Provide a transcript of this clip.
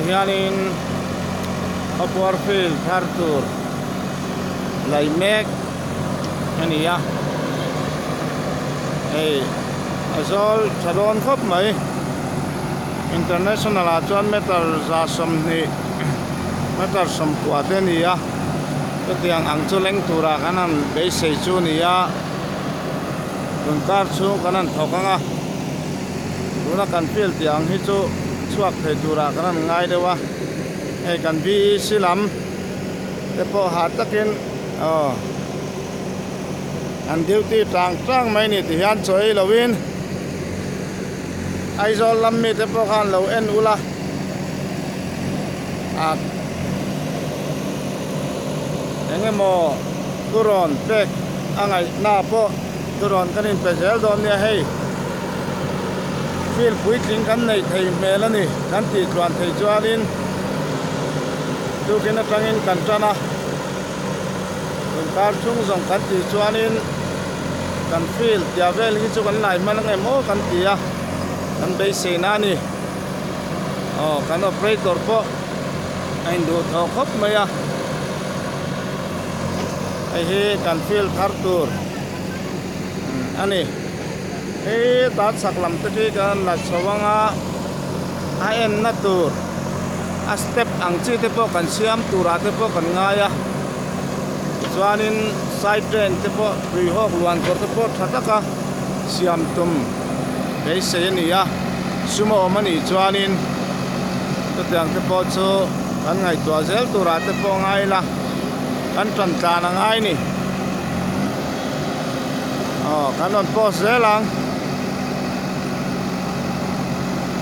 hianin Khawpuar Field thar tur laih mek ani a azol chadon khop mai international a chuan meter za som ni meter som kuate ni a tiang ang chu leng tura kanan be sei chu ni a kar chu kanan thokanga tuna kan field tiang hi chu chuak thei tura kanan ngai dewa kan vi silam te po hat takin an duty chang mai ni ti hian choi lovin aizol lammi te po khan lo en ula engemo turon pek angai na po turon kanin pezel don nia hei fil puitling kan nei thei melani kan ti chuan thei chuanin tukin atangin kan tana kar chung zong kan ti chuanin kan fil tiavel hi chu kan lai manang emo kan tia kan be se na ni kan operator po ain du tho khop maya ai he kan fil thar tur ani tat saklam te kan la chawanga a en na tur a step ang chi te po kan siam tura te po kan ngaya chuanin side drain te po ri hok luan kor te po thataka siam tum be se ni ya sumo mani chuanin to tiang te po chu kan ngai to zel tura te po ngai la kan tran ta na ngai ni kan on po zelang